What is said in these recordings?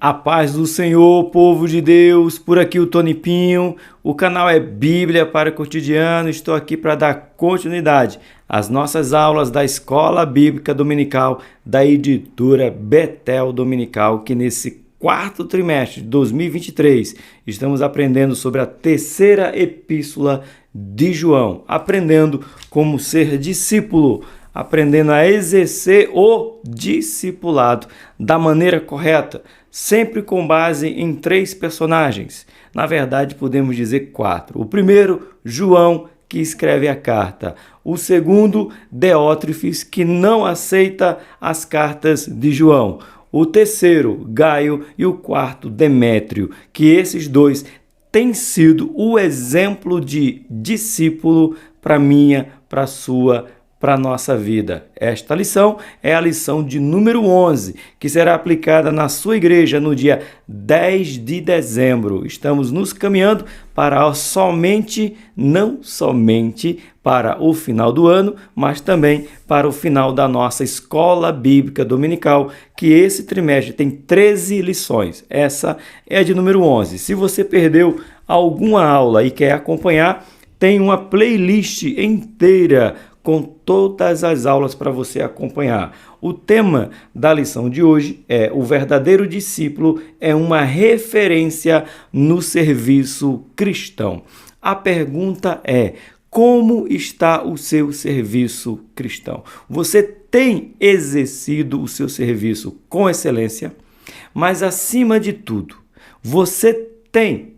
A paz do Senhor, povo de Deus, por aqui o Tony Pinho, o canal é Bíblia para o Cotidiano, estou aqui para dar continuidade às nossas aulas da Escola Bíblica Dominical da editora Betel Dominical, que nesse quarto trimestre de 2023 estamos aprendendo sobre a terceira epístola de João, aprendendo como ser discípulo, aprendendo a exercer o discipulado da maneira correta, sempre com base em 3 personagens. Na verdade, podemos dizer 4. O primeiro, João, que escreve a carta. O segundo, Diótrefes, que não aceita as cartas de João. O terceiro, Gaio, e o quarto, Demétrio, que esses dois têm sido o exemplo de discípulo para minha, para sua, para a nossa vida. Esta lição é a lição de número 11, que será aplicada na sua igreja no dia 10 de dezembro. Estamos nos caminhando para não somente para o final do ano, mas também para o final da nossa Escola Bíblica Dominical, que esse trimestre tem 13 lições. Essa é a de número 11. Se você perdeu alguma aula e quer acompanhar, tem uma playlist inteira com todas as aulas para você acompanhar. O tema da lição de hoje é: o verdadeiro discípulo é uma referência no serviço cristão. A pergunta é: como está o seu serviço cristão? Você tem exercido o seu serviço com excelência? Mas, acima de tudo, você tem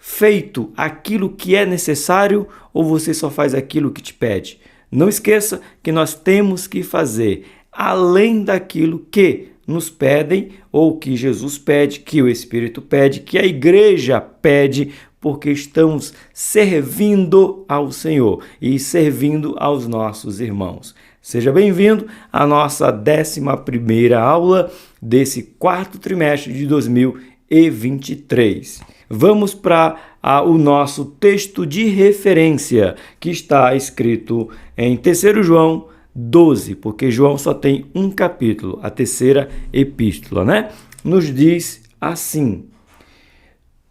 feito aquilo que é necessário ou você só faz aquilo que te pede? Não esqueça que nós temos que fazer além daquilo que nos pedem, ou que Jesus pede, que o Espírito pede, que a igreja pede, porque estamos servindo ao Senhor e servindo aos nossos irmãos. Seja bem-vindo à nossa 11ª aula desse quarto trimestre de 2023. Vamos para o nosso texto de referência, que está escrito em 3 João 12, porque João só tem um capítulo, a terceira epístola, né? Nos diz assim: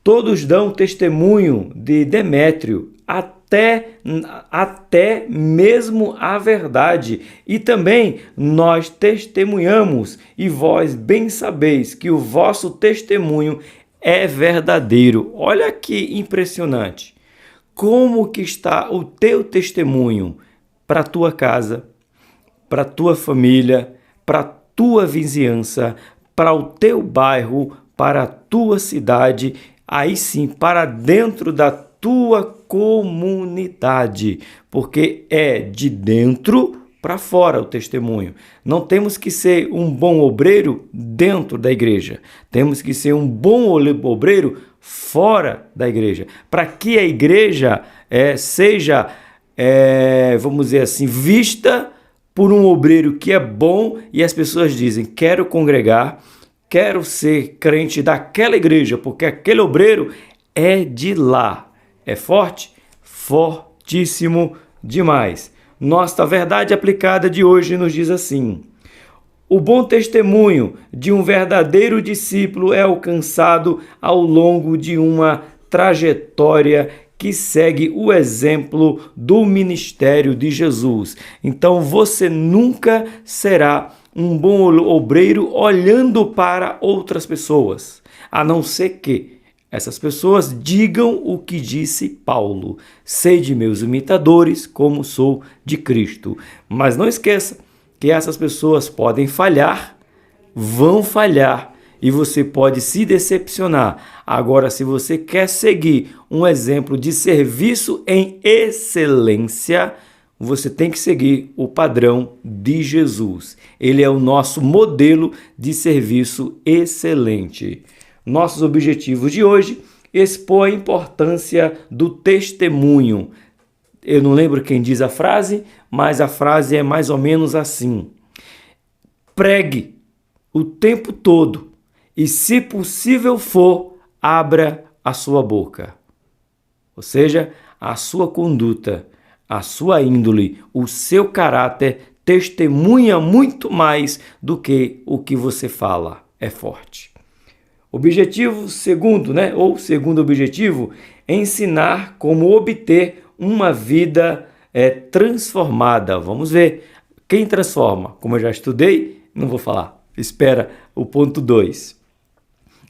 todos dão testemunho de Demétrio, até mesmo a verdade, e também nós testemunhamos, e vós bem sabeis que o vosso testemunho é verdadeiro. Olha que impressionante. Como que está o teu testemunho para a tua casa, para a tua família, para a tua vizinhança, para o teu bairro, para a tua cidade, aí sim, para dentro da tua comunidade, porque é de dentro para fora o testemunho. Não temos que ser um bom obreiro dentro da igreja. Temos que ser um bom obreiro fora da igreja. Para que a igreja seja, vamos dizer assim, vista por um obreiro que é bom e as pessoas dizem: quero congregar, quero ser crente daquela igreja, porque aquele obreiro é de lá. É forte? Fortíssimo demais. Nossa verdade aplicada de hoje nos diz assim: o bom testemunho de um verdadeiro discípulo é alcançado ao longo de uma trajetória que segue o exemplo do ministério de Jesus. Então você nunca será um bom obreiro olhando para outras pessoas, a não ser que essas pessoas digam o que disse Paulo: sede meus imitadores, como sou de Cristo. Mas não esqueça que essas pessoas podem falhar, vão falhar, e você pode se decepcionar. Agora, se você quer seguir um exemplo de serviço em excelência, você tem que seguir o padrão de Jesus. Ele é o nosso modelo de serviço excelente. Nossos objetivos de hoje: expor a importância do testemunho. Eu não lembro quem diz a frase, mas a frase é mais ou menos assim: pregue o tempo todo e, se possível for, abra a sua boca. Ou seja, a sua conduta, a sua índole, o seu caráter testemunha muito mais do que o que você fala. É forte. Objetivo segundo, né? Ou segundo objetivo, ensinar como obter uma vida transformada. Vamos ver. Quem transforma? Como eu já estudei, não vou falar. Espera o ponto 2.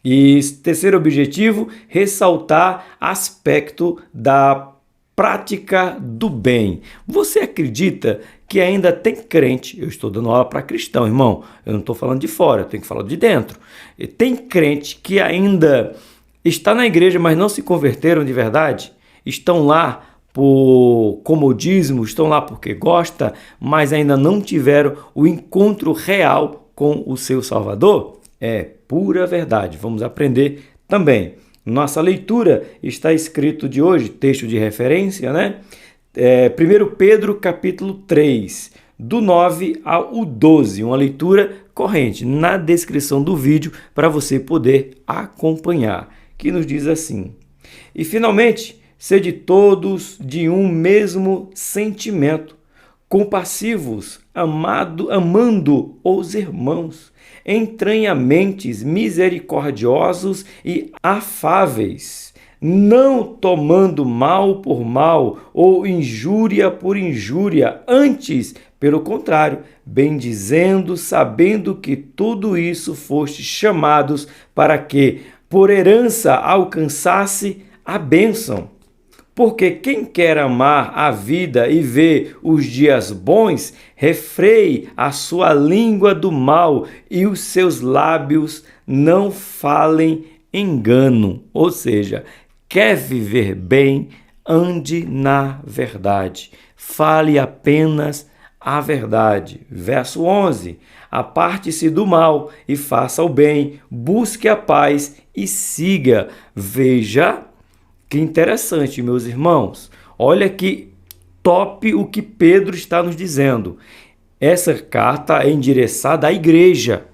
E terceiro objetivo, ressaltar aspecto da prática do bem. Você acredita que ainda tem crente? Eu estou dando aula para cristão, irmão. Eu não estou falando de fora, eu tenho que falar de dentro. E tem crente que ainda está na igreja, mas não se converteram de verdade? Estão lá por comodismo, estão lá porque gosta, mas ainda não tiveram o encontro real com o seu Salvador? É pura verdade. Vamos aprender também. Nossa leitura está escrito de hoje, texto de referência, né? 1 Pedro capítulo 3, do 9 ao 12, uma leitura corrente na descrição do vídeo para você poder acompanhar, que nos diz assim: e finalmente, sede todos de um mesmo sentimento, compassivos, amando os irmãos, entranhamentes, misericordiosos e afáveis, não tomando mal por mal ou injúria por injúria, antes, pelo contrário, bendizendo, sabendo que tudo isso foste chamados para que, por herança, alcançasse a bênção. Porque quem quer amar a vida e ver os dias bons, refreie a sua língua do mal e os seus lábios não falem engano. Ou seja, quer viver bem, ande na verdade. Fale apenas a verdade. Verso 11. Aparte-se do mal e faça o bem, busque a paz e siga. Veja que interessante, meus irmãos. Olha que top o que Pedro está nos dizendo. Essa carta é endereçada à igreja.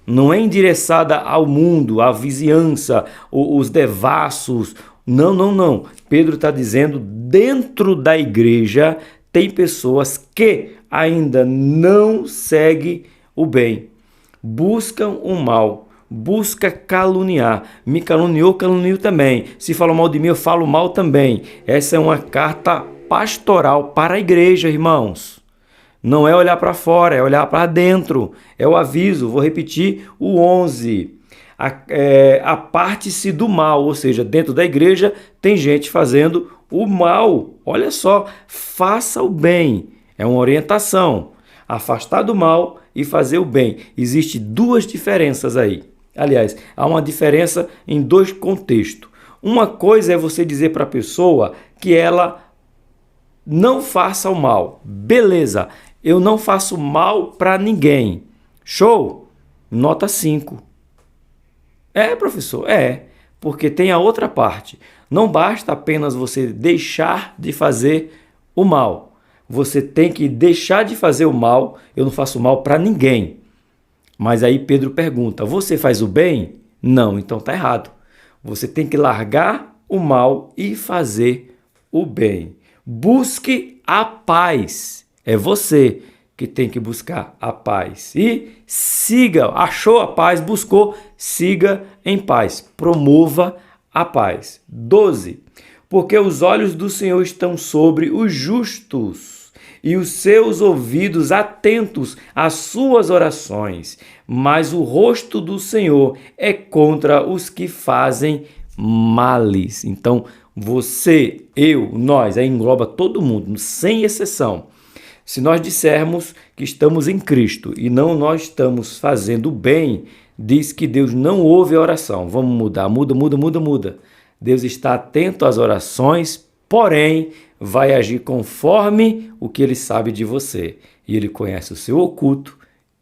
Não é endereçada ao mundo, à vizinhança, os devassos. Não, não, não. Pedro está dizendo, dentro da igreja tem pessoas que ainda não seguem o bem. Buscam o mal. Busca caluniar. Me caluniou, calunio também. Se falou mal de mim, eu falo mal também. Essa é uma carta pastoral para a igreja, irmãos. Não é olhar para fora, é olhar para dentro. É o aviso, vou repetir o 11. Aparte-se do mal, ou seja, dentro da igreja tem gente fazendo o mal. Olha só, faça o bem. É uma orientação. Afastar do mal e fazer o bem. Existem duas diferenças aí. Aliás, há uma diferença em dois contextos. Uma coisa é você dizer para a pessoa que ela não faça o mal. Beleza, eu não faço mal para ninguém. Show? Nota 5. É, professor? É, porque tem a outra parte. Não basta apenas você deixar de fazer o mal. Você tem que deixar de fazer o mal. Eu não faço mal para ninguém. Mas aí Pedro pergunta, você faz o bem? Não, então está errado. Você tem que largar o mal e fazer o bem. Busque a paz. É você que tem que buscar a paz. E siga, achou a paz, buscou, siga em paz. Promova a paz. 12. Porque os olhos do Senhor estão sobre os justos e os seus ouvidos atentos às suas orações, mas o rosto do Senhor é contra os que fazem males. Então, você, eu, nós, aí engloba todo mundo, sem exceção. Se nós dissermos que estamos em Cristo e não nós estamos fazendo bem, diz que Deus não ouve a oração. Vamos mudar, muda. Deus está atento às orações, porém vai agir conforme o que ele sabe de você. E ele conhece o seu oculto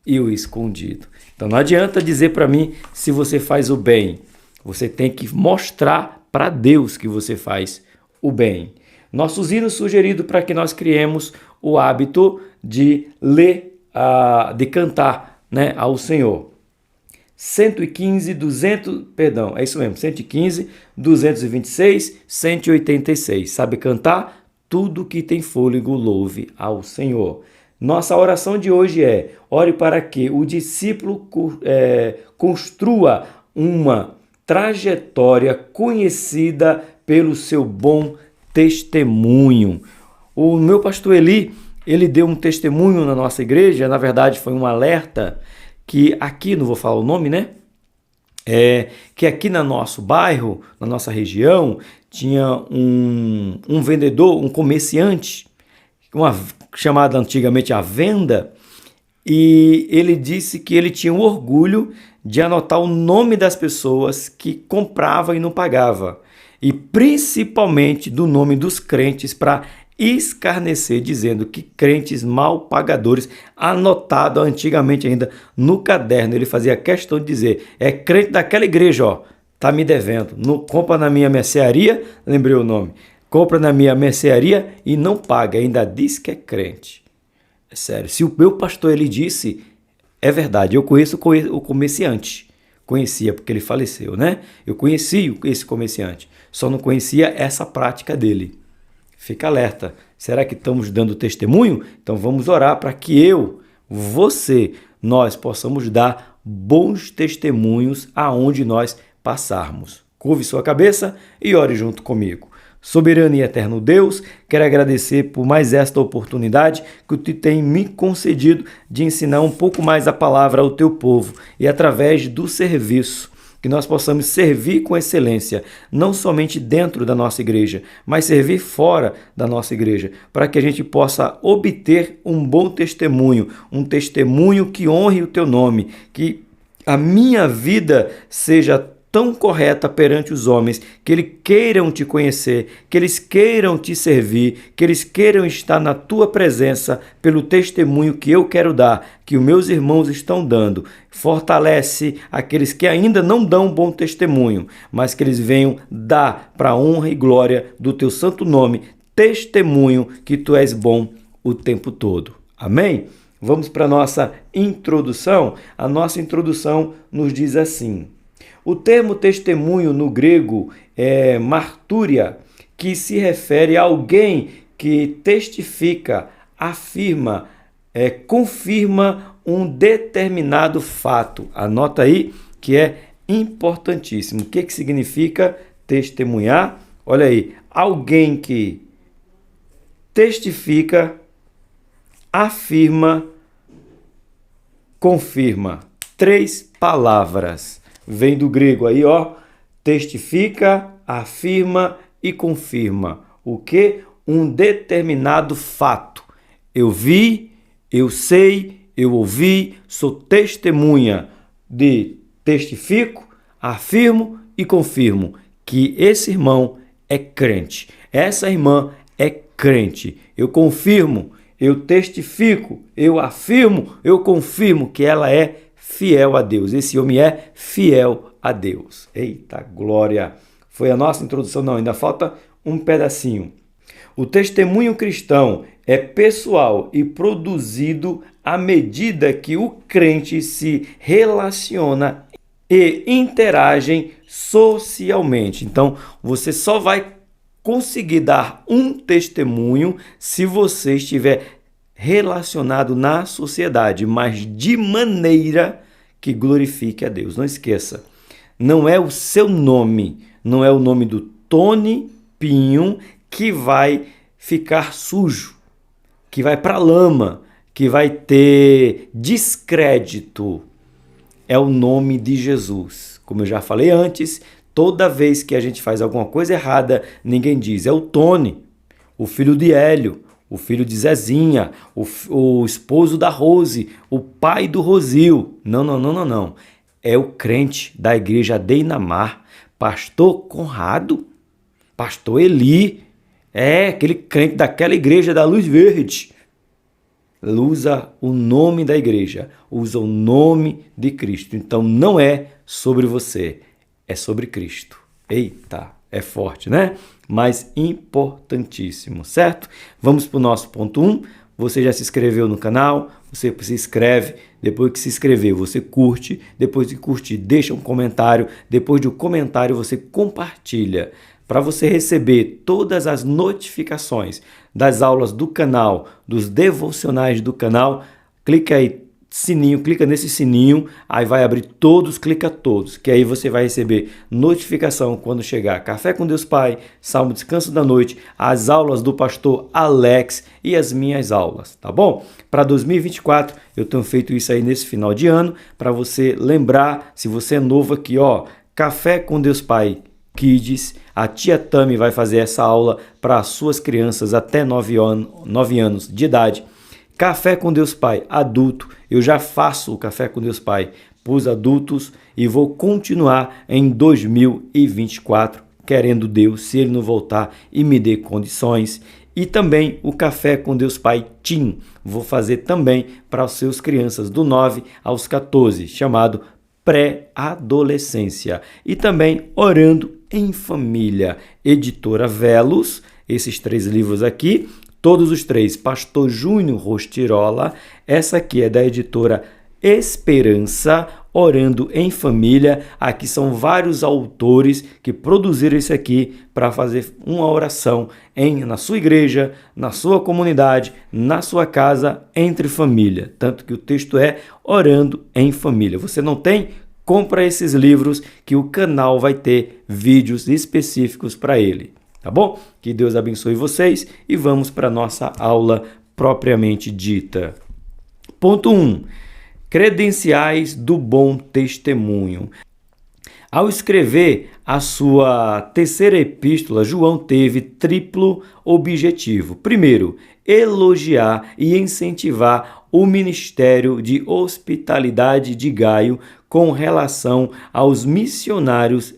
e o escondido. Então não adianta dizer para mim se você faz o bem. Você tem que mostrar para Deus que você faz o bem. Nossos hinos sugeridos para que nós criemos o hábito de ler, de cantar, né, ao Senhor. 115, 226, 186. Sabe cantar? Tudo que tem fôlego louve ao Senhor. Nossa oração de hoje é: ore para que o discípulo construa uma trajetória conhecida pelo seu bom testemunho. O meu pastor Eli, ele deu um testemunho na nossa igreja, na verdade foi um alerta, que aqui, não vou falar o nome, né? Que aqui no nosso bairro, na nossa região, tinha um vendedor, um comerciante, chamada antigamente a venda, e ele disse que ele tinha o orgulho de anotar o nome das pessoas que compravam e não pagavam, e principalmente do nome dos crentes, para escarnecer, dizendo que crentes mal pagadores, anotado antigamente ainda no caderno, ele fazia questão de dizer, é crente daquela igreja, ó, tá me devendo, não compra na minha mercearia, lembrei o nome, compra na minha mercearia e não paga, ainda diz que é crente. É sério, se o meu pastor ele disse, é verdade, eu conheço o comerciante, conhecia porque ele faleceu, né? Eu conheci esse comerciante, só não conhecia essa prática dele. Fica alerta, será que estamos dando testemunho? Então vamos orar para que nós possamos dar bons testemunhos aonde nós passarmos. Curve sua cabeça e ore junto comigo. Soberano e eterno Deus, quero agradecer por mais esta oportunidade que tu tem me concedido de ensinar um pouco mais a palavra ao teu povo e através do serviço, que nós possamos servir com excelência, não somente dentro da nossa igreja, mas servir fora da nossa igreja, para que a gente possa obter um bom testemunho, um testemunho que honre o teu nome, que a minha vida seja tão correta perante os homens, que eles queiram te conhecer, que eles queiram te servir, que eles queiram estar na tua presença pelo testemunho que eu quero dar, que os meus irmãos estão dando. Fortalece aqueles que ainda não dão um bom testemunho, mas que eles venham dar para a honra e glória do teu santo nome, testemunho que tu és bom o tempo todo. Amém? Vamos para a nossa introdução. A nossa introdução nos diz assim: o termo testemunho no grego é martúria, que se refere a alguém que testifica, afirma, confirma um determinado fato. Anota aí que é importantíssimo. O que significa testemunhar? Olha aí, alguém que testifica, afirma, confirma. 3 palavras. Vem do grego aí, ó, testifica, afirma e confirma. O que? Um determinado fato. Eu vi, eu sei, eu ouvi, sou testemunha de testifico, afirmo e confirmo que esse irmão é crente. Essa irmã é crente. Eu confirmo, eu testifico, eu afirmo, eu confirmo que ela é fiel a Deus. Esse homem é fiel a Deus. Eita glória! Foi a nossa introdução, não, ainda falta um pedacinho. O testemunho cristão é pessoal e produzido à medida que o crente se relaciona e interagem socialmente. Então, você só vai conseguir dar um testemunho se você estiver relacionado na sociedade, mas de maneira que glorifique a Deus. Não esqueça, não é o seu nome, não é o nome do Tony Pinho que vai ficar sujo, que vai para a lama, que vai ter descrédito. É o nome de Jesus. Como eu já falei antes, toda vez que a gente faz alguma coisa errada, ninguém diz, é o Tony, o filho de Hélio, o filho de Zezinha, o esposo da Rose, o pai do Rosil. Não. É o crente da igreja Deinamar, pastor Conrado, pastor Eli, aquele crente daquela igreja da Luz Verde. Usa o nome da igreja, usa o nome de Cristo. Então não é sobre você, é sobre Cristo. Eita, é forte, né? Mas importantíssimo, certo? Vamos para o nosso ponto 1. Você já se inscreveu no canal? Você se inscreve. Depois que se inscrever, você curte. Depois de curtir, deixa um comentário. Depois do comentário, você compartilha. Para você receber todas as notificações das aulas do canal, dos devocionais do canal, clica aí sininho, clica nesse sininho, aí vai abrir todos, clica todos, que aí você vai receber notificação quando chegar Café com Deus Pai, Salmo Descanso da Noite, as aulas do pastor Alex e as minhas aulas, tá bom? Para 2024, eu tenho feito isso aí nesse final de ano, para você lembrar, se você é novo aqui, ó, Café com Deus Pai Kids, a tia Tami vai fazer essa aula para as suas crianças até 9 anos de idade. Café com Deus Pai adulto, eu já faço o Café com Deus Pai para os adultos e vou continuar em 2024, querendo Deus, se Ele não voltar e me dê condições. E também o Café com Deus Pai Teen, vou fazer também para os seus crianças do 9 aos 14, chamado pré-adolescência. E também Orando em Família, editora Velos, esses 3 livros aqui, todos os 3, Pastor Júnior Rostirola, essa aqui é da editora Esperança, Orando em Família. Aqui são vários autores que produziram isso aqui para fazer uma oração na sua igreja, na sua comunidade, na sua casa, entre família. Tanto que o texto é Orando em Família. Você não tem? Compra esses livros que o canal vai ter vídeos específicos para ele. Tá bom? Que Deus abençoe vocês e vamos para a nossa aula propriamente dita. Ponto 1. Credenciais do bom testemunho. Ao escrever a sua terceira epístola, João teve triplo objetivo. Primeiro, elogiar e incentivar o ministério de hospitalidade de Gaio com relação aos missionários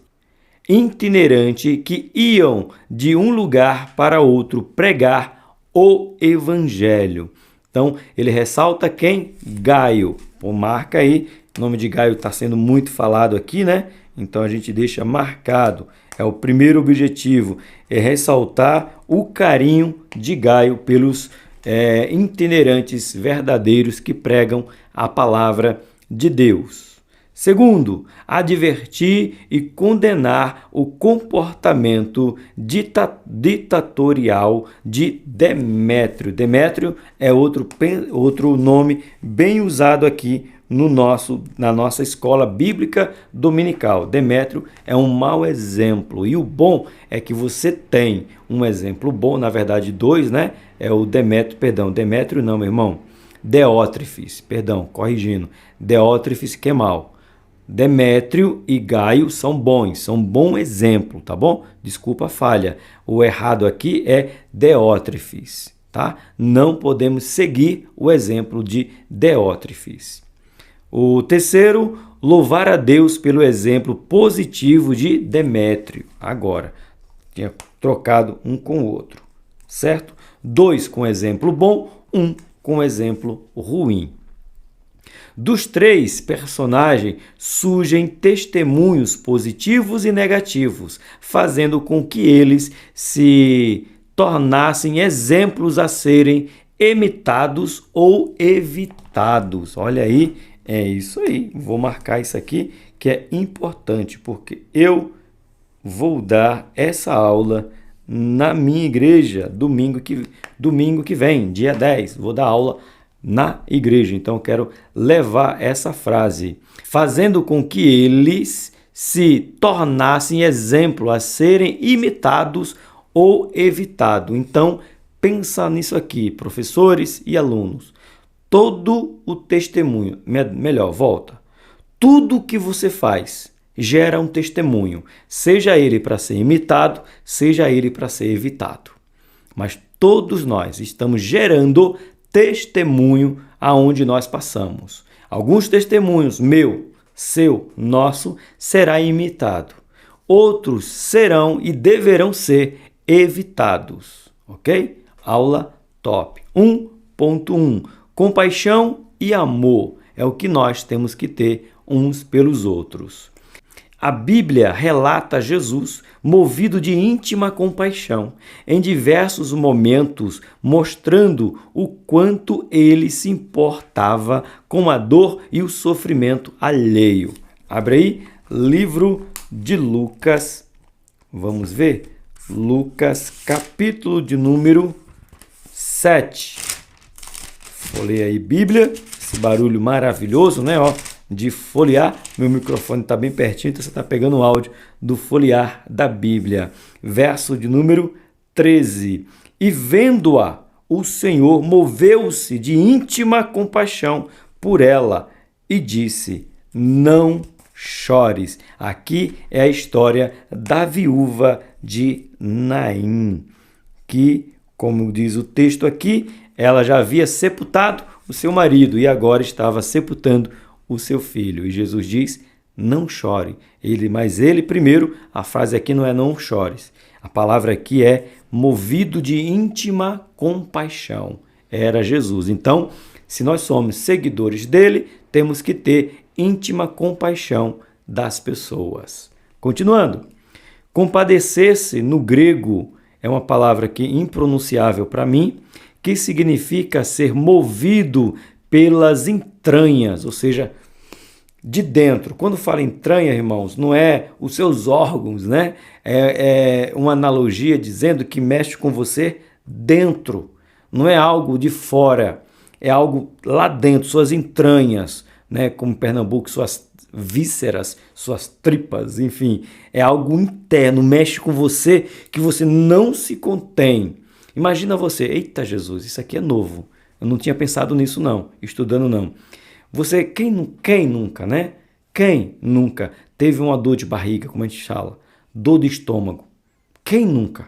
itinerante que iam de um lugar para outro pregar o evangelho. Então, ele ressalta quem? Gaio. Pô, marca aí, o nome de Gaio está sendo muito falado aqui, né? Então, a gente deixa marcado. É o primeiro objetivo, é ressaltar o carinho de Gaio pelos itinerantes verdadeiros que pregam a palavra de Deus. Segundo, advertir e condenar o comportamento ditatorial de Demétrio. Demétrio é outro nome bem usado aqui na nossa escola bíblica dominical. Demétrio é um mau exemplo. E o bom é que você tem um exemplo bom, na verdade 2, né? É o Demétrio não, meu irmão. Deótrefes, corrigindo. Deótrefes que é mau. Demétrio e Gaio são bons, são bom exemplo, tá bom? Desculpa a falha. O errado aqui é Deótrefes, tá? Não podemos seguir o exemplo de Deótrefes. O terceiro, louvar a Deus pelo exemplo positivo de Demétrio. Agora, tinha trocado um com o outro, certo? 2 com exemplo bom, 1 com exemplo ruim. Dos 3 personagens surgem testemunhos positivos e negativos, fazendo com que eles se tornassem exemplos a serem imitados ou evitados. Olha aí, é isso aí. Vou marcar isso aqui que é importante, porque eu vou dar essa aula na minha igreja domingo que vem, dia 10. Vou dar aula na igreja. Então, eu quero levar essa frase, fazendo com que eles se tornassem exemplo a serem imitados ou evitados. Então, pensa nisso aqui, professores e alunos. Todo o testemunho, tudo que você faz gera um testemunho, seja ele para ser imitado, seja ele para ser evitado. Mas todos nós estamos gerando testemunho aonde nós passamos. Alguns testemunhos, meu, seu, nosso, será imitado. Outros serão e deverão ser evitados. Ok? Aula top. 1.1. Compaixão e amor é o que nós temos que ter uns pelos outros. A Bíblia relata Jesus movido de íntima compaixão em diversos momentos, mostrando o quanto ele se importava com a dor e o sofrimento alheio. Abre aí, livro de Lucas, vamos ver? Lucas, capítulo de número 7. Folheia aí, Bíblia, esse barulho maravilhoso, né, ó, de folhear. Meu microfone está bem pertinho, então você está pegando o áudio do folhear da Bíblia. Verso de número 13. E vendo-a, o Senhor moveu-se de íntima compaixão por ela e disse: não chores. Aqui é a história da viúva de Naim, que, como diz o texto aqui, ela já havia sepultado o seu marido e agora estava sepultando o seu filho. E Jesus diz: não chore. Mas ele primeiro, a frase aqui não é não chores. A palavra aqui é movido de íntima compaixão. Era Jesus. Então, se nós somos seguidores dele, temos que ter íntima compaixão das pessoas. Continuando. Compadecer-se no grego é uma palavra que impronunciável para mim, que significa ser movido pelas entranhas, ou seja, de dentro. Quando fala entranha, irmãos, não é os seus órgãos, né? É uma analogia dizendo que mexe com você dentro. Não é algo de fora, é algo lá dentro, suas entranhas, né? Como Pernambuco, suas vísceras, suas tripas, enfim. É algo interno, mexe com você que você não se contém. Imagina você, eita Jesus, isso aqui é novo. Eu não tinha pensado nisso não, estudando não. Você, quem nunca, né? Quem nunca teve uma dor de barriga, como a gente fala, dor de estômago? Quem nunca?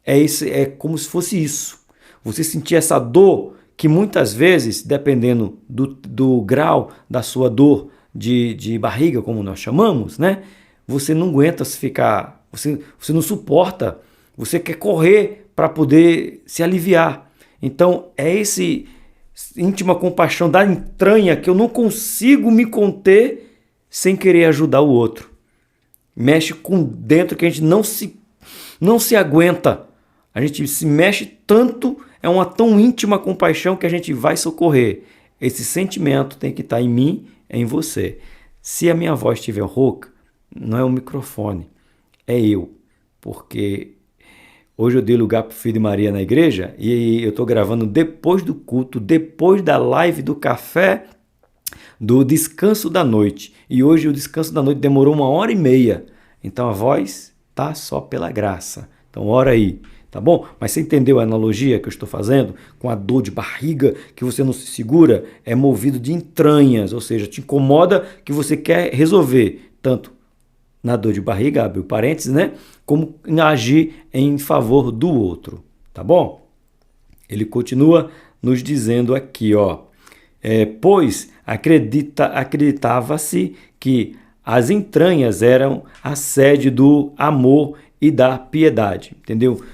É como se fosse isso. Você sentir essa dor que muitas vezes, dependendo do grau da sua dor de barriga, como nós chamamos, né? Você não aguenta se ficar, você não suporta, você quer correr para poder se aliviar. Então, é esse íntima compaixão da entranha que eu não consigo me conter sem querer ajudar o outro. Mexe com dentro que a gente não se aguenta. A gente se mexe tanto, é uma tão íntima compaixão que a gente vai socorrer. Esse sentimento tem que estar em mim, em você. Se a minha voz estiver rouca, não é o microfone, é eu. Porque hoje eu dei lugar para o Filho de Maria na igreja e eu estou gravando depois do culto, depois da live do café, do descanso da noite. E hoje o descanso da noite demorou 1h30. Então a voz tá só pela graça. Então ora aí, tá bom? Mas você entendeu a analogia que eu estou fazendo? Com a dor de barriga que você não se segura, é movido de entranhas, ou seja, te incomoda que você quer resolver, tanto na dor de barriga, abre o parênteses, né? Como agir em favor do outro, tá bom? Ele continua nos dizendo aqui, ó, pois acreditava-se que as entranhas eram a sede do amor e da piedade, entendeu?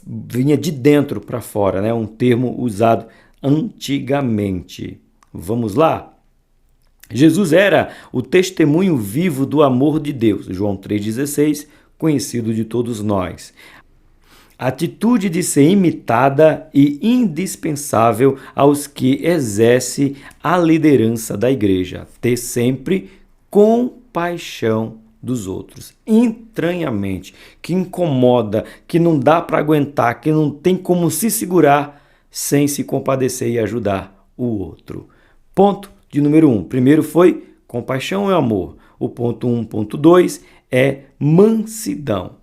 Vinha de dentro para fora, né? Um termo usado antigamente. Vamos lá? Jesus era o testemunho vivo do amor de Deus, João 3,16, conhecido de todos nós. Atitude de ser imitada e indispensável aos que exercem a liderança da igreja. Ter sempre compaixão dos outros, entranhamente, que incomoda, que não dá para aguentar, que não tem como se segurar sem se compadecer e ajudar o outro. Ponto de número 1. Primeiro foi compaixão e amor. O ponto 1, ponto 2 é mansidão.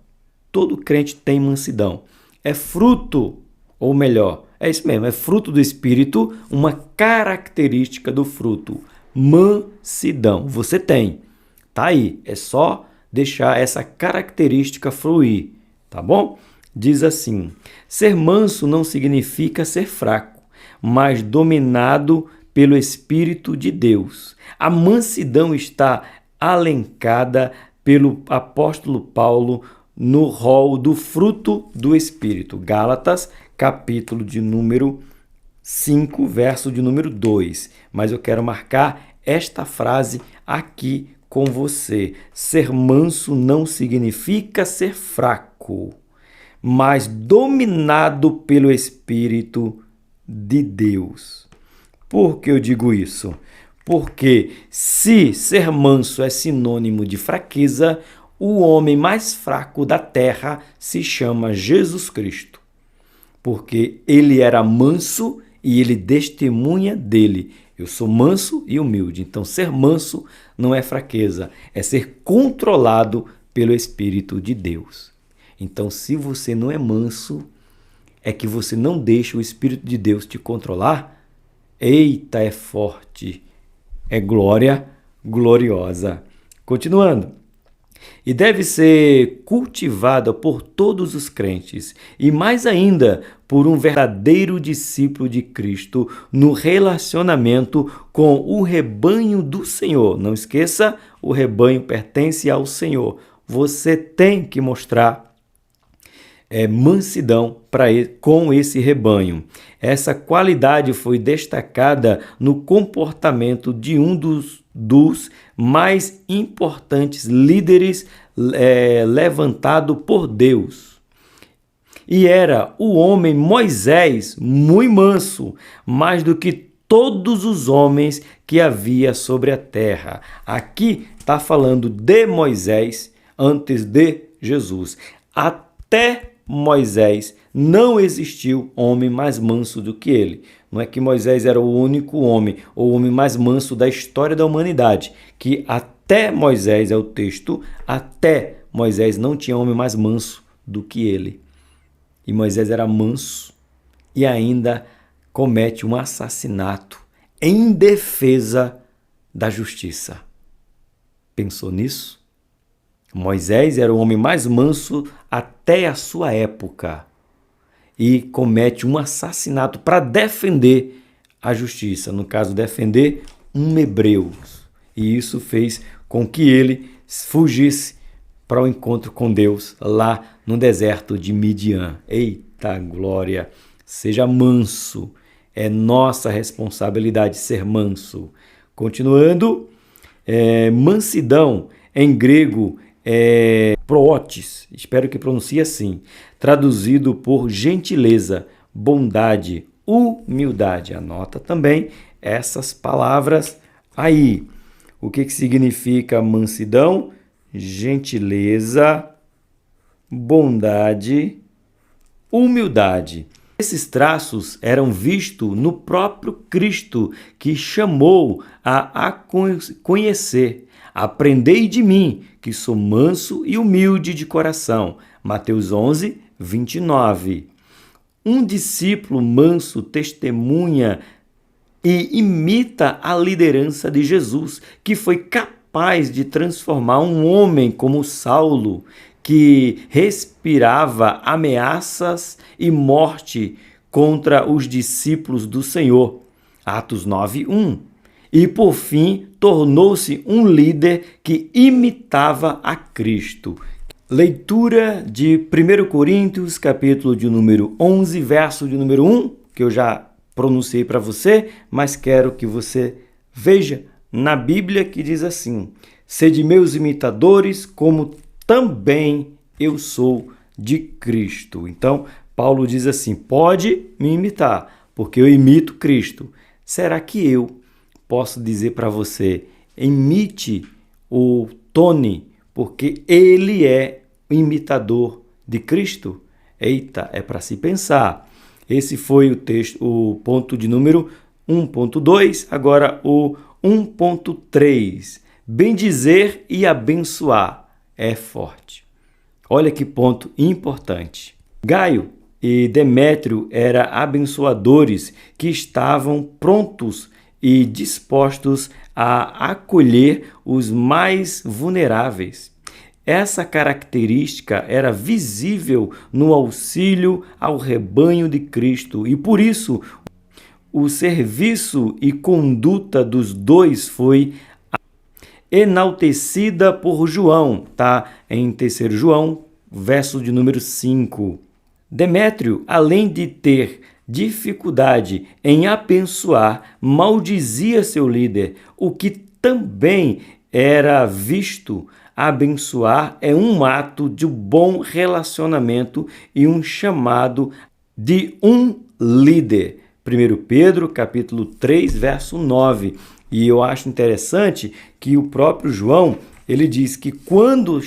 Todo crente tem mansidão. É fruto, ou melhor, é isso mesmo, é fruto do Espírito, uma característica do fruto. Mansidão. Você tem. Tá aí. É só deixar essa característica fluir. Tá bom? Diz assim: ser manso não significa ser fraco, mas dominado pelo Espírito de Deus. A mansidão está alencada pelo apóstolo Paulo no rol do fruto do Espírito. Gálatas, capítulo de número 5, verso de número 2. Mas eu quero marcar esta frase aqui com você. Ser manso não significa ser fraco, mas dominado pelo Espírito de Deus. Por que eu digo isso? Porque se ser manso é sinônimo de fraqueza, o homem mais fraco da terra se chama Jesus Cristo. Porque ele era manso e ele testemunha dele. Eu sou manso e humilde. Então, ser manso não é fraqueza, é ser controlado pelo Espírito de Deus. Então, se você não é manso, é que você não deixa o Espírito de Deus te controlar? Eita, é forte, é glória gloriosa. Continuando. E deve ser cultivada por todos os crentes, e mais ainda por um verdadeiro discípulo de Cristo no relacionamento com o rebanho do Senhor. Não esqueça, o rebanho pertence ao Senhor. Você tem que mostrar mansidão com esse rebanho. Essa qualidade foi destacada no comportamento de um dos mais importantes líderes levantado por Deus. E era o homem Moisés, muito manso, mais do que todos os homens que havia sobre a terra. Aqui está falando de Moisés antes de Jesus. Até Moisés não existiu homem mais manso do que ele. Não é que Moisés era o único homem, ou o homem mais manso da história da humanidade, que até Moisés é o texto, até Moisés não tinha homem mais manso do que ele. E Moisés era manso e ainda comete um assassinato em defesa da justiça. Pensou nisso? Moisés era o homem mais manso até a sua época e comete um assassinato para defender a justiça, no caso, defender um hebreu. E isso fez com que ele fugisse para o encontro com Deus lá no deserto de Midian. Eita glória! Seja manso, é nossa responsabilidade ser manso. Continuando, mansidão em grego proótis, espero que pronuncie assim, traduzido por gentileza, bondade, humildade. Anota também essas palavras aí. O que significa mansidão? Gentileza, bondade, humildade. Esses traços eram vistos no próprio Cristo, que chamou a conhecer. Aprendei de mim, que sou manso e humilde de coração. Mateus 11, 29. Um discípulo manso testemunha e imita a liderança de Jesus, que foi capaz de transformar um homem como Saulo, que respirava ameaças e morte contra os discípulos do Senhor. Atos 9, 1. E, por fim, tornou-se um líder que imitava a Cristo. Leitura de 1 Coríntios, capítulo de número 11, verso de número 1, que eu já pronunciei para você, mas quero que você veja na Bíblia, que diz assim: sede meus imitadores, como também eu sou de Cristo. Então, Paulo diz assim: pode me imitar, porque eu imito Cristo. Será que eu posso dizer para você, imite o Tony, porque ele é imitador de Cristo? Eita, é para se pensar. Esse foi o texto, o ponto de número 1.2, agora o 1.3. Bendizer e abençoar é forte. Olha que ponto importante. Gaio e Demétrio eram abençoadores que estavam prontos e dispostos a acolher os mais vulneráveis. Essa característica era visível no auxílio ao rebanho de Cristo e, por isso, o serviço e conduta dos dois foi enaltecida por João, tá? Em 3 João, verso de número 5. Demétrio, além de ter dificuldade em abençoar, maldizia seu líder, o que também era visto. Abençoar é um ato de bom relacionamento e um chamado de um líder. 1 Pedro, capítulo 3, verso 9. E eu acho interessante que o próprio João, ele diz que quando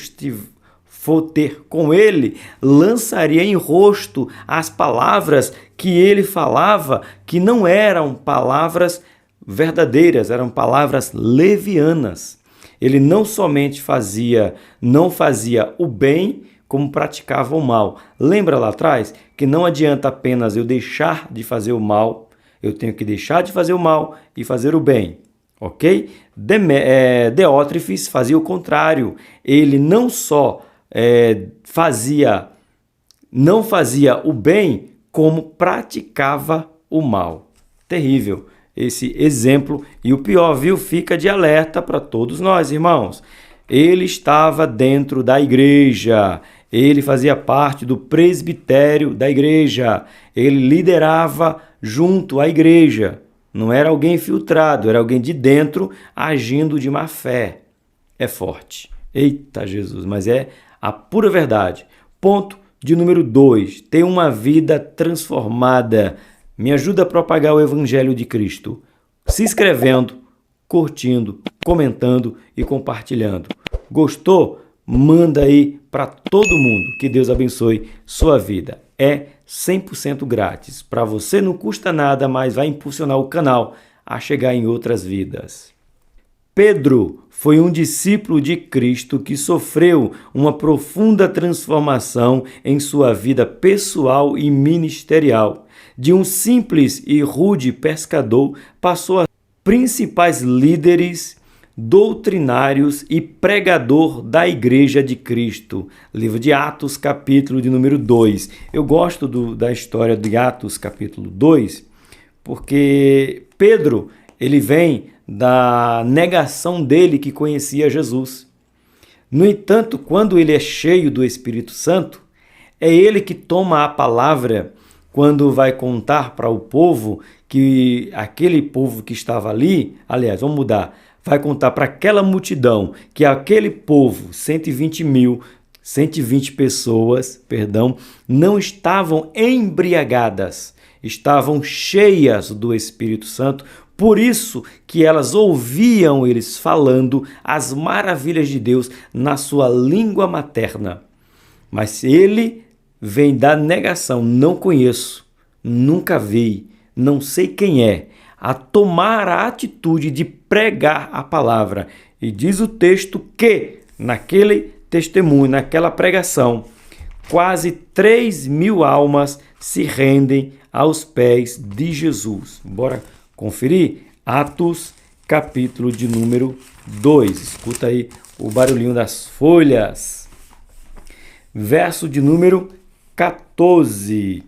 for ter com ele, lançaria em rosto as palavras que ele falava, que não eram palavras verdadeiras, eram palavras levianas. Ele não somente não fazia o bem, como praticava o mal. Lembra lá atrás que não adianta apenas eu deixar de fazer o mal, eu tenho que deixar de fazer o mal e fazer o bem, ok? Deótrefes fazia o contrário. Ele não só não fazia o bem, como praticava o mal. Terrível esse exemplo. E o pior, viu? Fica de alerta para todos nós, irmãos. Ele estava dentro da igreja, ele fazia parte do presbitério da igreja, ele liderava junto à igreja. Não era alguém infiltrado, era alguém de dentro agindo de má fé. É forte. Eita Jesus, mas é a pura verdade. Ponto de número 2. Ter uma vida transformada. Me ajuda a propagar o Evangelho de Cristo. Se inscrevendo, curtindo, comentando e compartilhando. Gostou? Manda aí para todo mundo. Que Deus abençoe sua vida. É 100% grátis. Para você não custa nada, mas vai impulsionar o canal a chegar em outras vidas. Pedro foi um discípulo de Cristo que sofreu uma profunda transformação em sua vida pessoal e ministerial. De um simples e rude pescador, passou a principais líderes doutrinários e pregador da Igreja de Cristo. Livro de Atos, capítulo de número 2. Eu gosto da história de Atos, capítulo 2, porque Pedro, ele vem da negação dele que conhecia Jesus. No entanto, quando ele é cheio do Espírito Santo, é ele que toma a palavra quando vai contar para o povo que aquele povo que estava ali, aliás, vamos mudar, vai contar para aquela multidão que aquele povo, 120 pessoas, não estavam embriagadas, estavam cheias do Espírito Santo. Por isso que elas ouviam eles falando as maravilhas de Deus na sua língua materna. Mas ele vem da negação, não conheço, nunca vi, não sei quem é, a tomar a atitude de pregar a palavra. E diz o texto que, naquele testemunho, naquela pregação, quase 3.000 almas se rendem aos pés de Jesus. Bora conferir? Atos, capítulo de número 2. Escuta aí o barulhinho das folhas. Verso de número 14.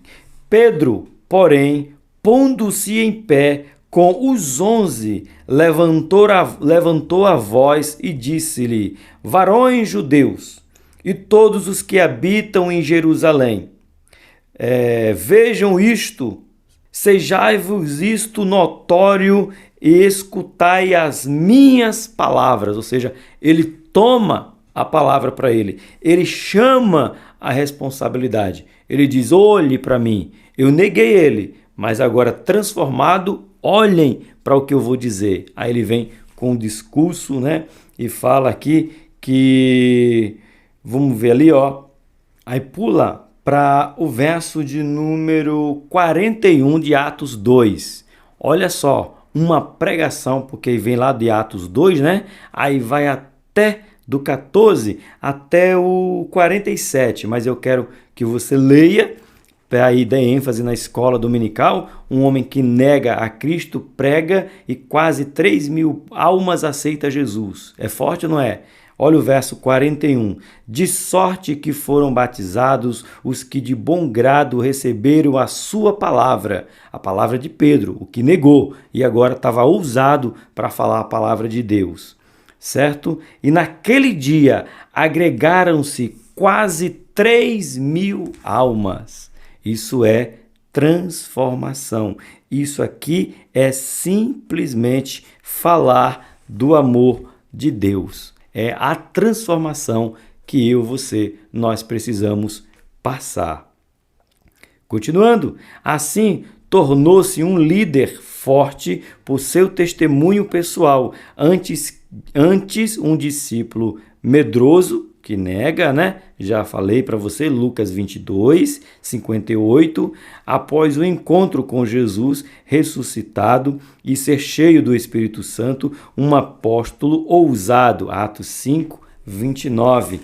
Pedro, porém, pondo-se em pé com os 11, levantou a voz e disse-lhe: varões judeus e todos os que habitam em Jerusalém, vejam isto, sejai-vos isto notório e escutai as minhas palavras. Ou seja, ele toma a palavra para ele, ele chama a responsabilidade. Ele diz: olhe para mim, eu neguei ele, mas agora transformado, olhem para o que eu vou dizer. Aí ele vem com um discurso, né? E fala aqui que, vamos ver ali, ó. Aí pula para o verso de número 41 de Atos 2. Olha só, uma pregação, porque vem lá de Atos 2, né? Aí vai até do 14 até o 47, mas eu quero que você leia, para aí dar ênfase na escola dominical. Um homem que nega a Cristo, prega e quase 3.000 almas aceita Jesus. É forte ou não é? Olha o verso 41. De sorte que foram batizados os que de bom grado receberam a sua palavra, a palavra de Pedro, o que negou e agora estava ousado para falar a palavra de Deus. Certo? E naquele dia agregaram-se quase 3.000 almas. Isso é transformação. Isso aqui é simplesmente falar do amor de Deus. É a transformação que nós precisamos passar. Continuando, assim tornou-se um líder forte por seu testemunho pessoal. Antes um discípulo medroso, que nega, né? Já falei para você, Lucas 22, 58, após o encontro com Jesus ressuscitado e ser cheio do Espírito Santo, um apóstolo ousado, Atos 5, 29.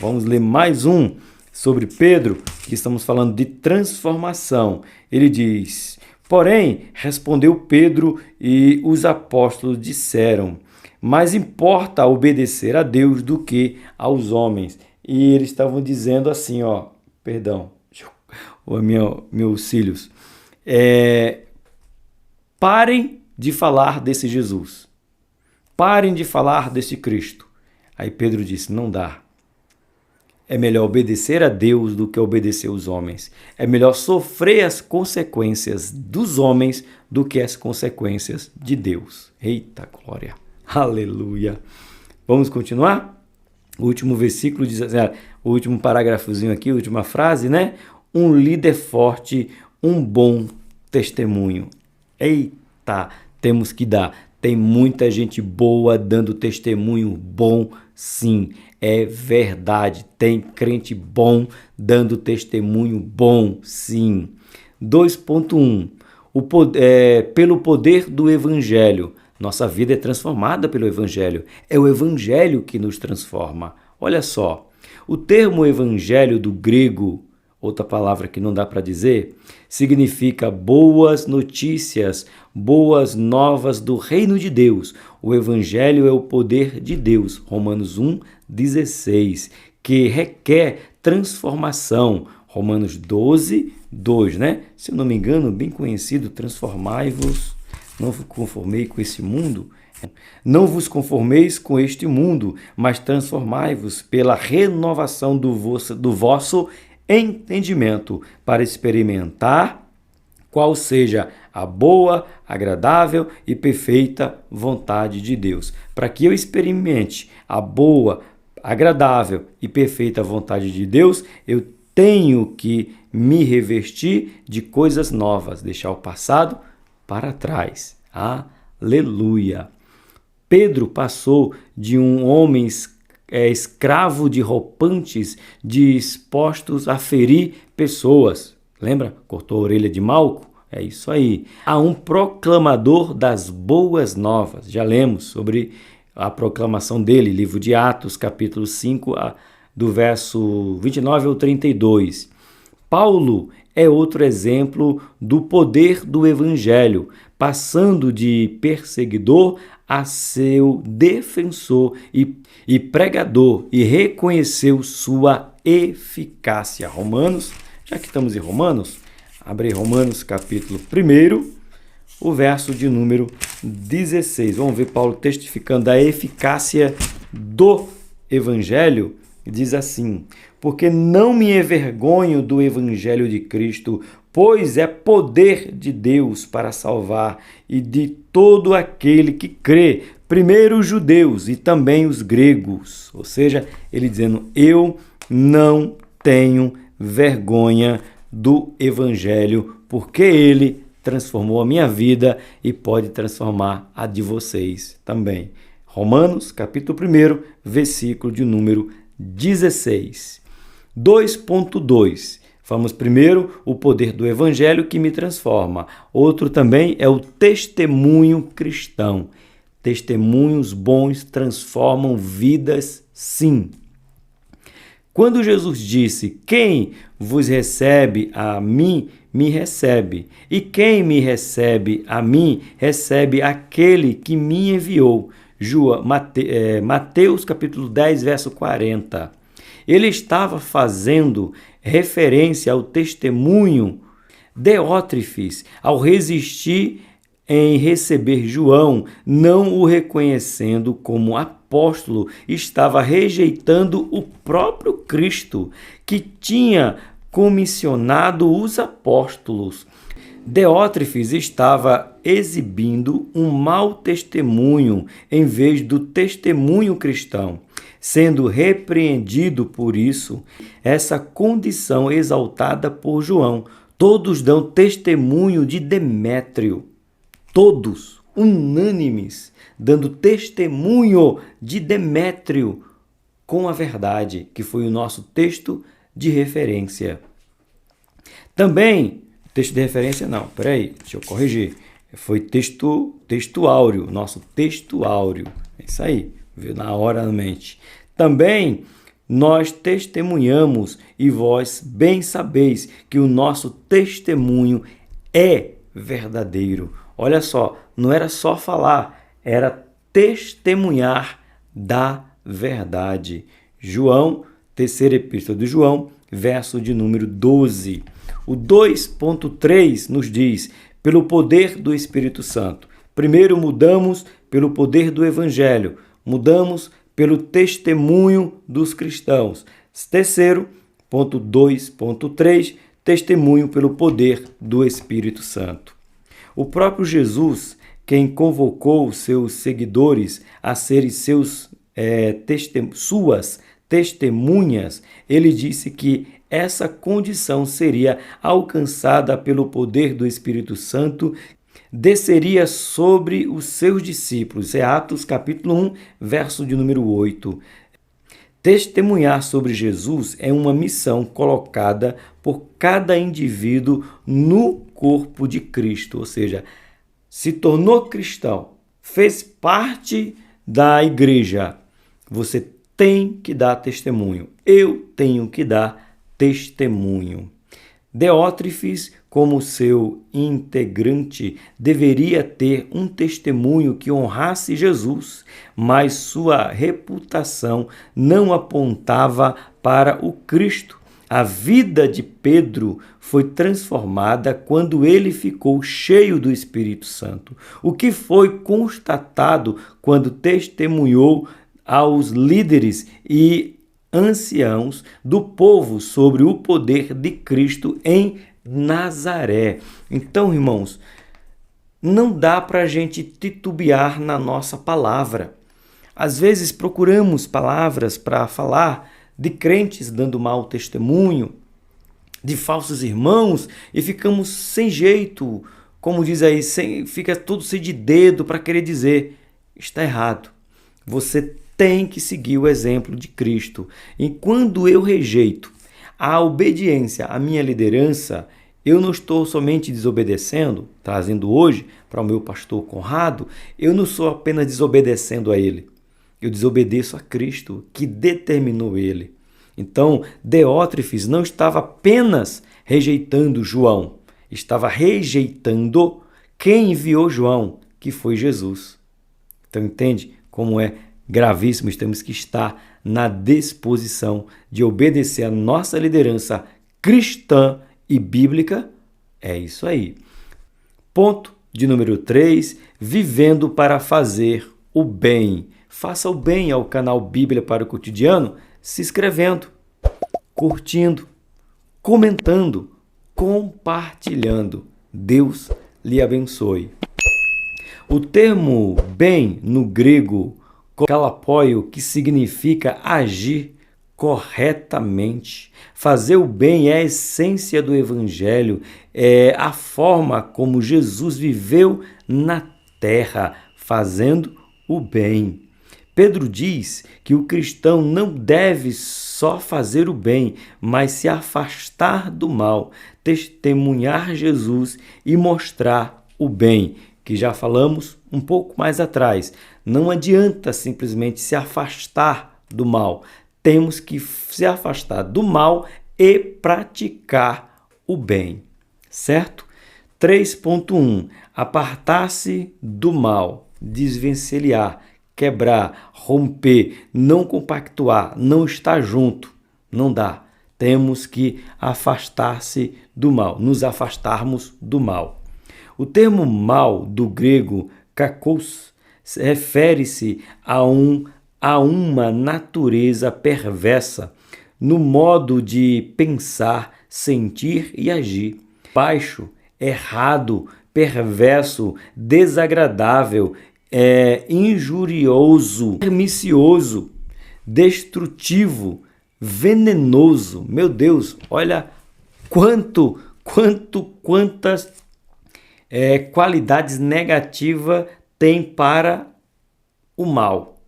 Vamos ler mais um sobre Pedro, que estamos falando de transformação. Ele diz: porém, respondeu Pedro e os apóstolos disseram: mais importa obedecer a Deus do que aos homens. E eles estavam dizendo assim, meus cílios, parem de falar desse Jesus. Parem de falar desse Cristo. Aí Pedro disse: não dá. É melhor obedecer a Deus do que obedecer aos homens. É melhor sofrer as consequências dos homens do que as consequências de Deus. Eita glória! Aleluia! Vamos continuar? O último versículo diz assim, o último parágrafozinho aqui, a última frase, né? Um líder forte, um bom testemunho. Eita, temos que dar. Tem muita gente boa dando testemunho bom, sim, é verdade. Tem crente bom dando testemunho bom, sim. 2.1. Pelo poder do Evangelho. Nossa vida é transformada pelo Evangelho. É o Evangelho que nos transforma. Olha só, o termo Evangelho do grego, outra palavra que não dá para dizer, significa boas notícias, boas novas do reino de Deus. O Evangelho é o poder de Deus, Romanos 1,16, que requer transformação. Romanos 12, 2, né? Se eu não me engano, bem conhecido, transformai-vos. Não vos conformei com esse mundo. Não vos conformeis com este mundo, mas transformai-vos pela renovação do vosso entendimento, para experimentar qual seja a boa, agradável e perfeita vontade de Deus. Para que eu experimente a boa, agradável e perfeita vontade de Deus, eu tenho que me revestir de coisas novas, deixar o passado para trás. Aleluia! Pedro passou de um homem escravo de roupantes, dispostos a ferir pessoas. Lembra? Cortou a orelha de Malco? É isso aí. A um proclamador das boas novas. Já lemos sobre a proclamação dele, livro de Atos, capítulo 5, do verso 29 ao 32. Paulo é outro exemplo do poder do Evangelho, passando de perseguidor a seu defensor e pregador, e reconheceu sua eficácia. Romanos, já que estamos em Romanos, abre Romanos capítulo 1, o verso de número 16. Vamos ver Paulo testificando da eficácia do Evangelho. Diz assim: porque não me envergonho do Evangelho de Cristo, pois é poder de Deus para salvar e de todo aquele que crê, primeiro os judeus e também os gregos. Ou seja, ele dizendo: eu não tenho vergonha do Evangelho, porque ele transformou a minha vida e pode transformar a de vocês também. Romanos, capítulo 1, versículo de número 16. 2.2. Falamos primeiro o poder do Evangelho que me transforma. Outro também é o testemunho cristão. Testemunhos bons transformam vidas, sim. Quando Jesus disse: quem vos recebe a mim, me recebe. E quem me recebe a mim, recebe aquele que me enviou. Mateus capítulo 10, verso 40. Ele estava fazendo referência ao testemunho Deótrefes, ao resistir em receber João, não o reconhecendo como apóstolo, estava rejeitando o próprio Cristo, que tinha comissionado os apóstolos. Deótrefes estava exibindo um mau testemunho em vez do testemunho cristão, sendo repreendido por isso, essa condição exaltada por João. Todos dão testemunho de Demétrio, todos, unânimes, dando testemunho de Demétrio, com a verdade, que foi o nosso texto de referência. Também, texto de referência não, peraí, deixa eu corrigir. Foi texto áureo, nosso texto áureo. É isso aí, veio na hora na mente. Também nós testemunhamos e vós bem sabeis que o nosso testemunho é verdadeiro. Olha só, não era só falar, era testemunhar da verdade. João, terceira epístola de João, verso de número 12. O 2.3 nos diz, pelo poder do Espírito Santo. Primeiro, mudamos pelo poder do Evangelho. Mudamos pelo testemunho dos cristãos. Terceiro, ponto 2.3, testemunho pelo poder do Espírito Santo. O próprio Jesus, quem convocou seus seguidores a serem suas testemunhas, ele disse que essa condição seria alcançada pelo poder do Espírito Santo, desceria sobre os seus discípulos. É Atos capítulo 1, verso de número 8. Testemunhar sobre Jesus é uma missão colocada por cada indivíduo no corpo de Cristo, ou seja, se tornou cristão, fez parte da igreja, você tem que dar testemunho. Eu tenho que dar testemunho. Diótrefes, como seu integrante, deveria ter um testemunho que honrasse Jesus, mas sua reputação não apontava para o Cristo. A vida de Pedro foi transformada quando ele ficou cheio do Espírito Santo, o que foi constatado quando testemunhou aos líderes e anciãos do povo sobre o poder de Cristo em Nazaré. Então, irmãos, não dá para a gente titubear na nossa palavra. Às vezes procuramos palavras para falar de crentes dando mau testemunho, de falsos irmãos, e ficamos sem jeito, como diz aí, fica tudo sem de dedo para querer dizer. Está errado. Você tem que seguir o exemplo de Cristo. E quando eu rejeito a obediência à minha liderança, eu não estou somente desobedecendo, trazendo hoje para o meu pastor Conrado, eu não sou apenas desobedecendo a ele. Eu desobedeço a Cristo, que determinou ele. Então, Diótrefes não estava apenas rejeitando João, estava rejeitando quem enviou João, que foi Jesus. Então, entende como é gravíssimo? Temos que estar na disposição de obedecer a nossa liderança cristã e bíblica. É isso aí. Ponto de número 3, vivendo para fazer o bem. Faça o bem ao canal Bíblia para o Cotidiano, se inscrevendo, curtindo, comentando, compartilhando. Deus lhe abençoe. O termo bem no grego kalapoio, que significa agir corretamente. Fazer o bem é a essência do Evangelho, é a forma como Jesus viveu na terra, fazendo o bem. Pedro diz que o cristão não deve só fazer o bem, mas se afastar do mal, testemunhar Jesus e mostrar o bem, que já falamos um pouco mais atrás. Não adianta simplesmente se afastar do mal. Temos que se afastar do mal e praticar o bem, certo? 3.1. Apartar-se do mal, desvencilhar, quebrar, romper, não compactuar, não estar junto. Não dá. Temos que afastar-se do mal, nos afastarmos do mal. O termo mal do grego kakos refere-se a uma natureza perversa no modo de pensar, sentir e agir. Baixo, errado, perverso, desagradável, injurioso, pernicioso, destrutivo, venenoso. Meu Deus, olha quantas qualidades negativas tem para o mal.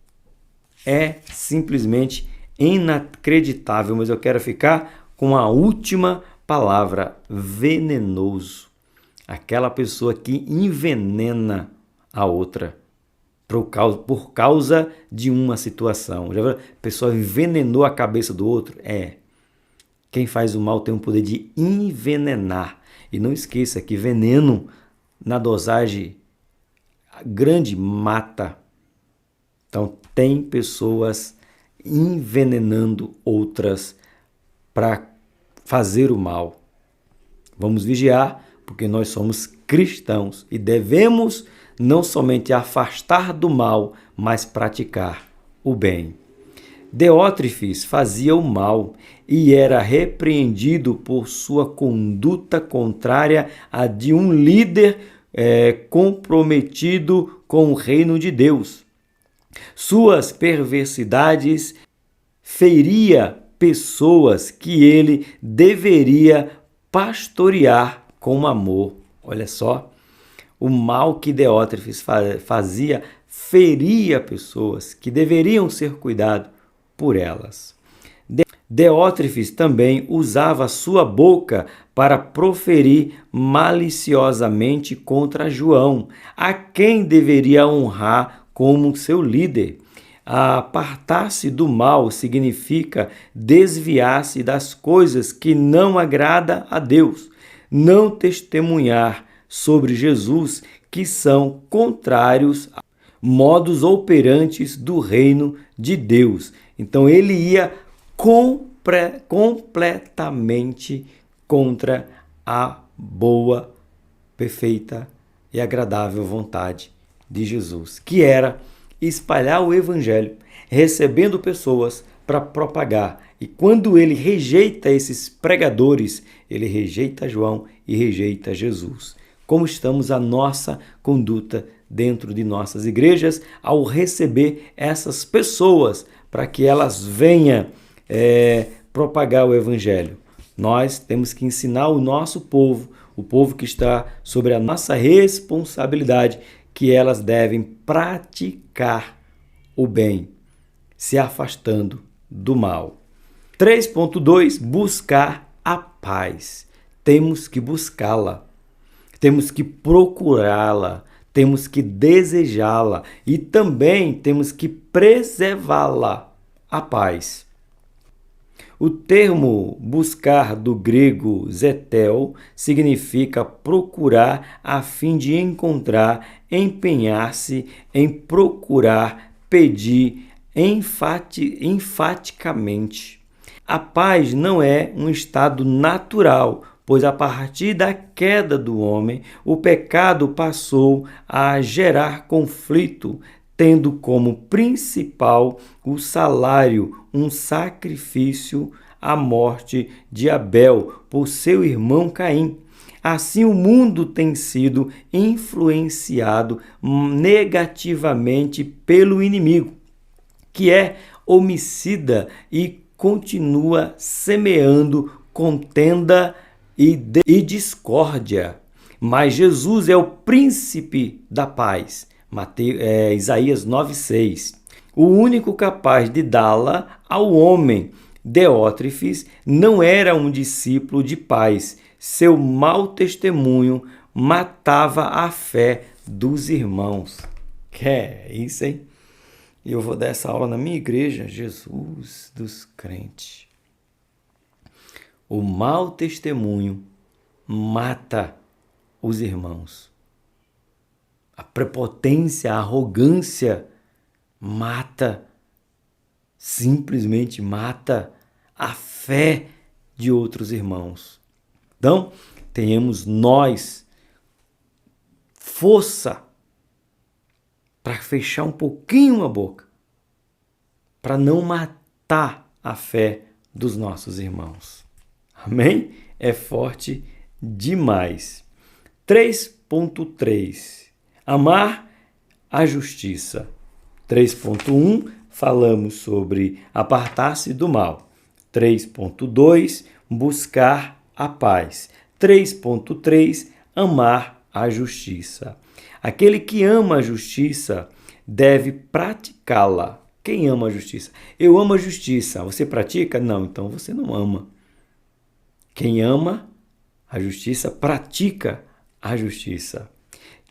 É simplesmente inacreditável, mas eu quero ficar com a última palavra: venenoso. Aquela pessoa que envenena a outra por causa de uma situação. Já viu? A pessoa envenenou a cabeça do outro? Quem faz o mal tem o poder de envenenar. E não esqueça que veneno na dosagem grande mata. Então tem pessoas envenenando outras para fazer o mal. Vamos vigiar, porque nós somos cristãos e devemos não somente afastar do mal, mas praticar o bem. Deótrefes fazia o mal e era repreendido por sua conduta contrária à de um líder comprometido com o reino de Deus. Suas perversidades feria pessoas que ele deveria pastorear com amor. Olha só, o mal que Deótrefes fazia feria pessoas que deveriam ser cuidadas por elas. Deótrefes também usava sua boca para proferir maliciosamente contra João, a quem deveria honrar como seu líder. Apartar-se do mal significa desviar-se das coisas que não agrada a Deus, não testemunhar sobre Jesus que são contrários a modus operantes do reino de Deus. Então ele ia completamente contra a boa, perfeita e agradável vontade de Jesus, que era espalhar o evangelho, recebendo pessoas para propagar. E quando ele rejeita esses pregadores, ele rejeita João e rejeita Jesus. Como estamos a nossa conduta dentro de nossas igrejas ao receber essas pessoas para que elas venham propagar o evangelho? Nós temos que ensinar o nosso povo, o povo que está sobre a nossa responsabilidade, que elas devem praticar o bem, se afastando do mal. 3.2, buscar a paz. Temos que buscá-la, temos que procurá-la, temos que desejá-la e também temos que preservá-la, a paz. O termo buscar do grego zetel significa procurar a fim de encontrar, empenhar-se em procurar, pedir enfaticamente. A paz não é um estado natural, pois a partir da queda do homem, o pecado passou a gerar conflito, tendo como principal o salário, um sacrifício, a morte de Abel por seu irmão Caim. Assim, o mundo tem sido influenciado negativamente pelo inimigo, que é homicida e continua semeando contenda e discórdia. Mas Jesus é o príncipe da paz. Isaías 9,6. O único capaz de dá-la ao homem. Deótrefes não era um discípulo de paz. Seu mau testemunho matava a fé dos irmãos. Que é isso, hein? Eu vou dar essa aula na minha igreja, Jesus dos crentes. O mau testemunho mata os irmãos. A prepotência, a arrogância simplesmente mata a fé de outros irmãos. Então, tenhamos nós força para fechar um pouquinho a boca, para não matar a fé dos nossos irmãos. Amém? É forte demais. 3.3. Amar a justiça. 3.1, falamos sobre apartar-se do mal. 3.2, buscar a paz. 3.3, amar a justiça. Aquele que ama a justiça deve praticá-la. Quem ama a justiça? Eu amo a justiça. Você pratica? Não, então você não ama. Quem ama a justiça pratica a justiça.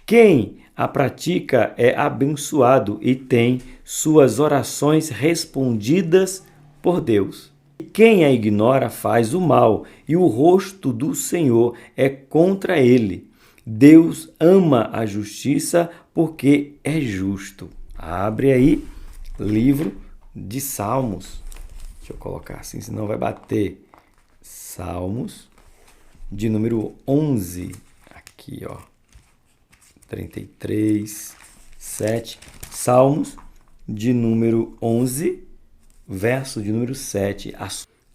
Quem a pratica é abençoado e tem suas orações respondidas por Deus. Quem a ignora faz o mal, e o rosto do Senhor é contra ele. Deus ama a justiça porque é justo. Abre aí, livro de Salmos. Deixa eu colocar assim, senão vai bater. Salmos, de número 11. Aqui, ó. 33, 7. Salmos, de número 11, verso de número 7.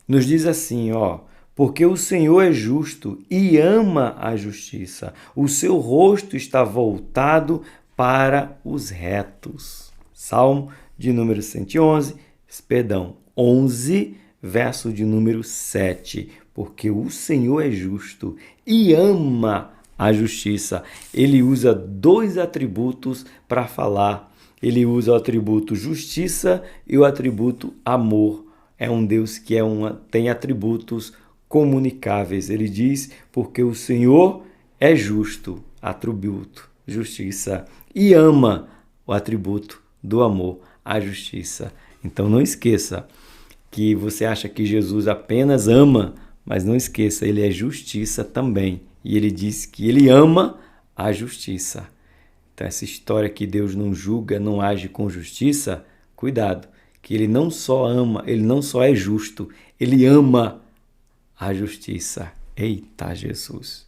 Nos diz assim, ó. Porque o Senhor é justo e ama a justiça. O seu rosto está voltado para os retos. Salmo de número 11, verso de número 7. Porque o Senhor é justo e ama a justiça. Ele usa dois atributos para falar. Ele usa o atributo justiça e o atributo amor. É um Deus que tem atributos comunicáveis. Ele diz, porque o Senhor é justo, atributo, justiça, e ama o atributo do amor, a justiça. Então não esqueça que você acha que Jesus apenas ama, mas não esqueça, ele é justiça também. E ele diz que ele ama a justiça. Então essa história que Deus não julga, não age com justiça, cuidado, que ele não só ama, ele não só é justo, ele ama a justiça. Eita, Jesus!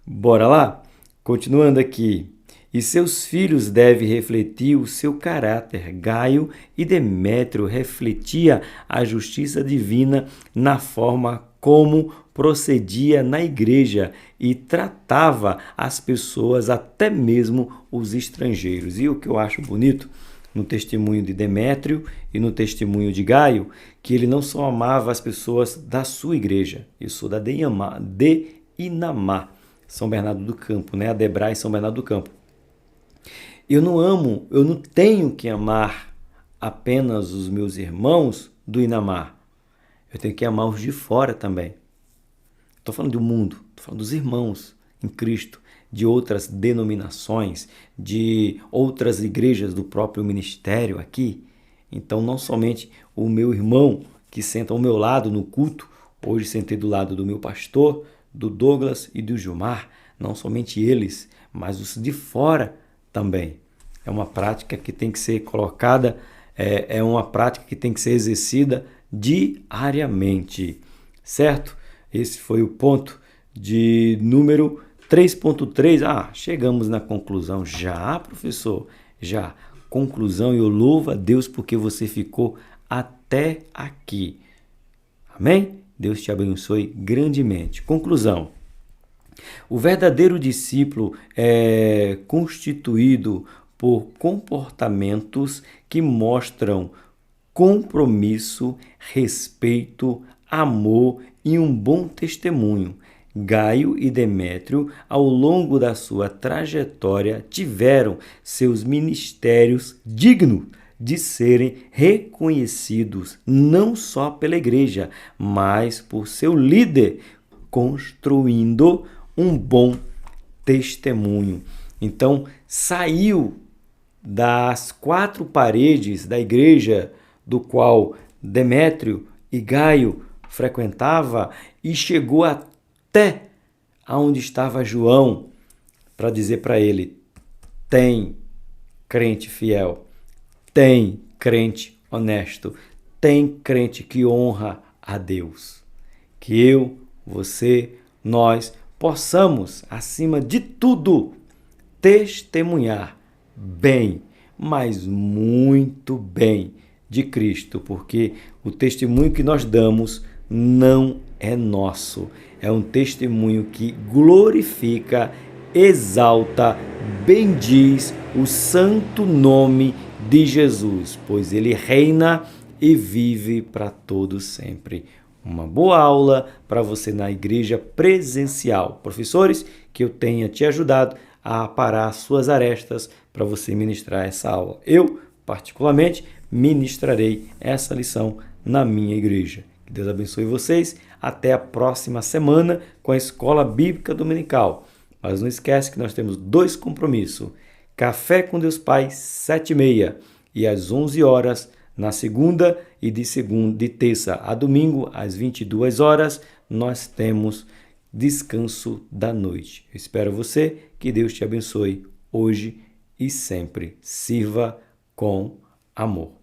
Bora lá? Continuando aqui. E seus filhos devem refletir o seu caráter. Gaio e Demétrio refletia a justiça divina na forma como procedia na igreja e tratava as pessoas, até mesmo os estrangeiros. E o que eu acho bonito no testemunho de Demétrio e no testemunho de Gaio, que ele não só amava as pessoas da sua igreja, eu sou da de Inamá, São Bernardo do Campo, né? A Debra e São Bernardo do Campo. Eu não tenho que amar apenas os meus irmãos do Inamá. Eu tenho que amar os de fora também. Estou falando do mundo, estou falando dos irmãos em Cristo, de outras denominações, de outras igrejas do próprio ministério aqui. Então, não somente o meu irmão que senta ao meu lado no culto, hoje sentei do lado do meu pastor, do Douglas e do Gilmar, não somente eles, mas os de fora também. É uma prática que tem que ser colocada, é uma prática que tem que ser exercida diariamente, certo? Esse foi o ponto de número 3.3. Chegamos na conclusão. Já, professor? Já. Conclusão, e eu louvo a Deus porque você ficou até aqui. Amém? Deus te abençoe grandemente. Conclusão. O verdadeiro discípulo é constituído por comportamentos que mostram compromisso, respeito, amor e um bom testemunho. Gaio e Demétrio, ao longo da sua trajetória, tiveram seus ministérios dignos de serem reconhecidos não só pela igreja, mas por seu líder, construindo um bom testemunho. Então, saiu das quatro paredes da igreja do qual Demétrio e Gaio frequentava e chegou até onde estava João para dizer para ele: tem crente fiel, tem crente honesto, tem crente que honra a Deus. Que eu, você, nós possamos, acima de tudo, testemunhar bem, mas muito bem de Cristo, porque o testemunho que nós damos não é nosso, é um testemunho que glorifica, exalta, bendiz o santo nome de Jesus, pois ele reina e vive para todos sempre. Uma boa aula para você na igreja presencial. Professores, que eu tenha te ajudado a aparar suas arestas para você ministrar essa aula. Eu, particularmente, ministrarei essa lição na minha igreja. Que Deus abençoe vocês. Até a próxima semana com a Escola Bíblica Dominical. Mas não esquece que nós temos 2 compromissos. Café com Deus Pai, 7h30 e às 11 horas na segunda e de terça a domingo, às 22 horas, nós temos descanso da noite. Eu espero você, que Deus te abençoe hoje e sempre. Sirva com amor.